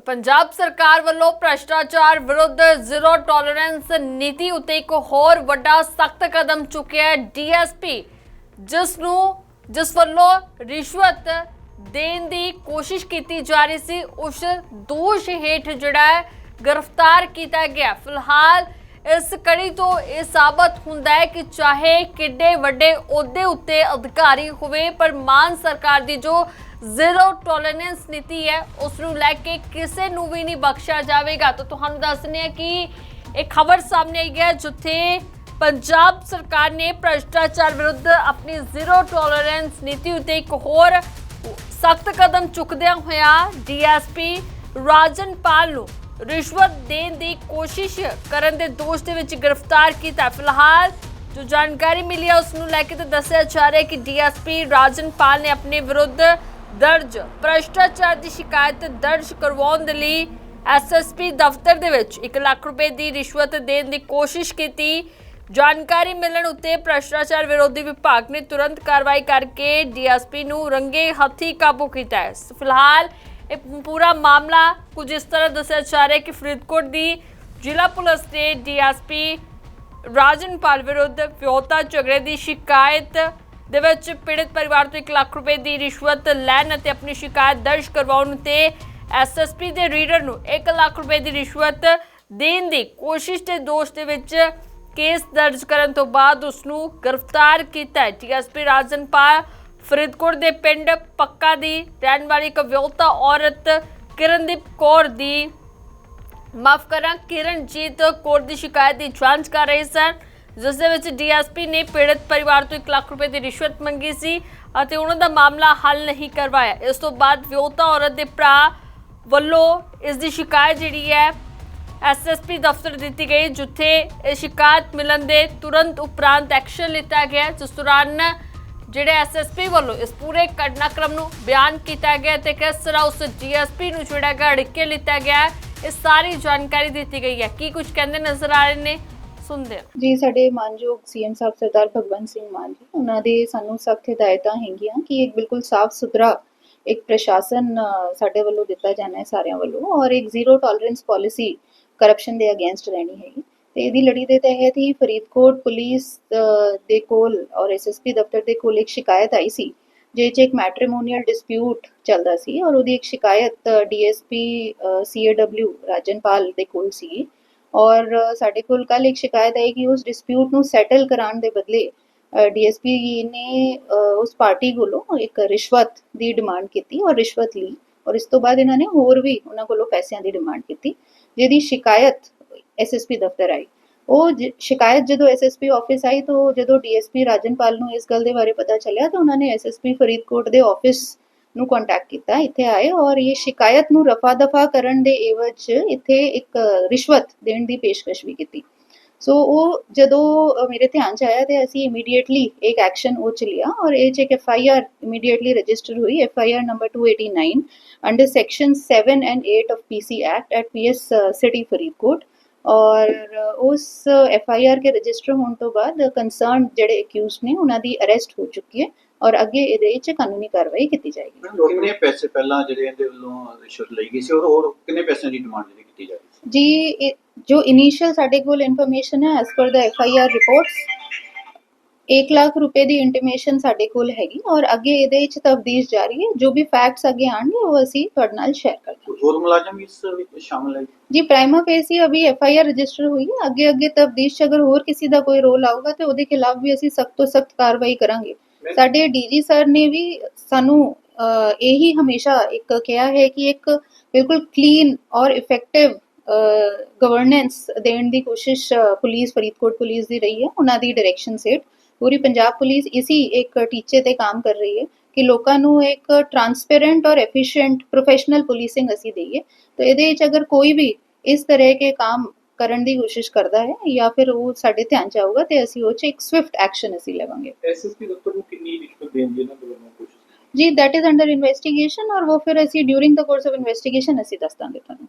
पंजाब सरकार वालों भ्रष्टाचार विरुद्ध जीरो टॉलरेंस नीति उत्ते एक होर वड्डा सख्त कदम चुकिया है डीएसपी जिस वालों रिश्वत देने की कोशिश की जा रही सी उस दोष हेठ जिहड़ा है गिरफ्तार किया गया। फिलहाल इस कड़ी तो यह साबित हुंदा है कि चाहे किड्डे वड्डे ओहदे उत्ते अधिकारी होवे पर मान सरकार की जो जीरो टॉलरेंस नीति है उसनूं लैके किसी नूं भी नहीं बख्शा जाएगा। तो तुहानूं दसने हैं कि एक खबर सामने आई है जिथे पंजाब सरकार ने भ्रष्टाचार विरुद्ध अपनी जीरो टॉलरेंस नीति उत्ते एक होर सख्त कदम चुकदिया होया डीएसपी राजनपाल नूं रिश्वत देने की कोशिश करने के दोष दे विच गिरफ्तार किया। फिलहाल जो जानकारी मिली है उसनूं लैके तो दस्सिया जा रहा है कि डीएसपी राजनपाल ने अपने विरुद्ध दर्ज भ्रष्टाचार की शिकायत दर्ज करवाउण दे लई एसएसपी दफ्तर दे विच 1 लाख रुपए की रिश्वत देने की कोशिश की। जानकारी मिलण उत्ते भ्रष्टाचार विरोधी विभाग ने तुरंत कार्रवाई करके डीएसपी नूं रंगे हत्थी काबू किया है। फिलहाल एक पूरा मामला कुछ इस तरह दस्सिया जा रहा है कि फरीदकोट की जिला पुलिस ने डीएसपी राजनपाल विरुद्ध विआहता झगड़े की शिकायत दे विच पीड़ित परिवार तो 1 लाख रुपए की रिश्वत लैन ते अपनी शिकायत दर्ज करवाउण ते एसएसपी के रीडर नूं 1 लाख रुपए की रिश्वत देने की कोशिश के दोष दे विच केस दर्ज करन तो बाद उसनूं गिरफ्तार किया। डीएसपी राजनपाल फरीदकोट के पिंड पक्का की रहने वाली एक विआहता औरत किरणदीप कौर दी माफ करा किरणजीत कौर की शिकायत की जांच कर रहे सन जिस दे विच डीएसपी ने पीड़ित परिवार तो 1 लाख रुपए की रिश्वत मंगी सी अते उन्हां दा मामला हल नहीं करवाया। इस तो बाद विआहता औरत के भरा वल्लों इसकी शिकायत जिहड़ी है एसएसपी दफ्तर दी गई जिथे इस शिकायत मिलन दे तुरंत उपरांत एक्शन लिया गया जिस दौरान जिहड़े एसएसपी वालों इस पूरे घटनाक्रम नूं बयान किया गया ते किस तरह उस डीएसपी नूं जिहड़ा है अड़के लिया गया इस सारी जानकारी दी गई है। की कुछ कहते नजर आ रहे ने सुनते जी। साडे मानयोग सीएम साहब सरदार भगवंत सिंह मान जी उन्हां दे सानूं सख्त हिदायतां हैगीआं कि एक बिल्कुल साफ सुथरा एक प्रशासन साडे वल्लों दिता जाना है सारिਆਂ ਵੱਲੋਂ और एक जीरो टॉलरेंस पॉलिसी करप्शन ਦੇ अगेंस्ट रहनी हैगी ਤੇ ਇਹਦੀ ਲੜੀ ਦੇ ਤਹਿਤ ਹੀ ਫਰੀਦਕੋਟ ਪੁਲਿਸ ਦੇ ਕੋਲ ਔਰ ਐਸਐਸਪੀ ਦਫ਼ਤਰ ਦੇ ਕੋਲ ਇੱਕ ਸ਼ਿਕਾਇਤ ਆਈ ਸੀ ਜਿਹ 'ਚ ਇੱਕ ਮੈਟਰੀਮੋਨੀਅਲ ਡਿਸਪਿਊਟ ਚੱਲਦਾ ਸੀ ਔਰ ਉਹਦੀ ਇੱਕ ਸ਼ਿਕਾਇਤ ਡੀਐਸਪੀ ਸੀਏਡਬਲਿਊ ਰਾਜਨਪਾਲ ਦੇ ਕੋਲ ਸੀ ਔਰ ਸਾਡੇ ਕੋਲ ਕੱਲ ਇੱਕ ਸ਼ਿਕਾਇਤ ਆਈ ਕਿ ਉਸ ਡਿਸਪਿਊਟ ਨੂੰ ਸੈਟਲ ਕਰਾਉਣ ਦੇ ਬਦਲੇ ਡੀਐਸਪੀ ਨੇ ਉਸ ਪਾਰਟੀ ਕੋਲੋਂ ਇੱਕ ਰਿਸ਼ਵਤ ਦੀ ਡਿਮਾਂਡ ਕੀਤੀ ਔਰ ਰਿਸ਼ਵਤ ਲਈ ਔਰ ਇਸ ਤੋਂ ਬਾਅਦ ਇਹਨਾਂ ਨੇ ਹੋਰ ਵੀ ਉਹਨਾਂ ਕੋਲੋਂ ਪੈਸਿਆਂ ਦੀ ਡਿਮਾਂਡ ਕੀਤੀ ਜਿਹਦੀ ਸ਼ਿਕਾਇਤ एसएसपी दफ्तर आई। वो शिकायत जो एसएसपी ऑफिस आई तो जो डीएसपी राजनपाल नूं इस गल दे बारे पता चलिया तो उन्होंने एसएसपी फरीदकोट दे ऑफिस नूं कॉन्टैक्ट किया, इत्थे आए और ये शिकायत नूं रफा दफा करन दे एवज इत्थे एक रिश्वत देण दी पेशकश भी की। सो वो जदों मेरे ध्यान च आया तो असी इमीडिएटली एक एक्शन वो च लिया और ये एक FIR इमीडिएटली रजिस्टर हुई FIR number 289 under section 7 and 8 of PC act at PS city Faridkot और उस FIR के रजिस्टर होने तो बाद कंसर्न जिहड़े एक्यूज ने उन्हां दी अरेस्ट हो चुकी है और अगे इहदे विच कानूनी कार्रवाई की जाएगी। कितने पैसे पहला जिहड़े इहदे वल्लों रिश्वत लई गई सी और कितने पैसे दी डिमांड की जा रही सी जी? जो इनिशियल साडे कोल इन्फॉर्मेशन है as per the FIR reports 1 lakh रुपए की इंटीमेशन साडे कोल हैगी और अगे इहदे विच तफ्तीश जारी है। जो भी फैक्ट्स अगे आएंगे वो असी तुहाडे नाल शेयर कर देंगे। और मुलाजम इस विच शामिल है जी? प्राइमा फेसी अभी FIR रजिस्टर हुई है, अगे अगे तफ्तीश अगर होर किसी का कोई रोल आऊगा तो उहदे खिलाफ भी असी सख्त तो सख्त कार्रवाई करांगे। साडे डीजी सर ने भी सानू यही हमेशा एक कहा है कि एक बिल्कुल क्लीन और इफेक्टिव गवर्नेंस देने की कोशिश पुलिस फरीदकोट पुलिस की रही है। उन्हां दी डायरैक्शन सेठ पूरी पंजाब पुलिस इसी एक टीचे ते काम कर रही है कि लोगों नू एक ट्रांसपेरेंट और एफिशिएंट प्रोफेशनल पुलिसिंग असी दईए। तो इहदे विच अगर कोई भी इस तरह के काम करन दी कोशिश करता है या फिर वो साडे ध्यान च आऊगा तो असी उह च एक स्विफ्ट एक्शन असी लवांगे। एसएसपी दफ्तर नू कितनी रिश्वत देण दी ना दोनों कोशिश जी दैट इज अंडर इन्वेस्टिगेशन और वो फिर असी during the course of investigation असी दस दांगे तुहानू।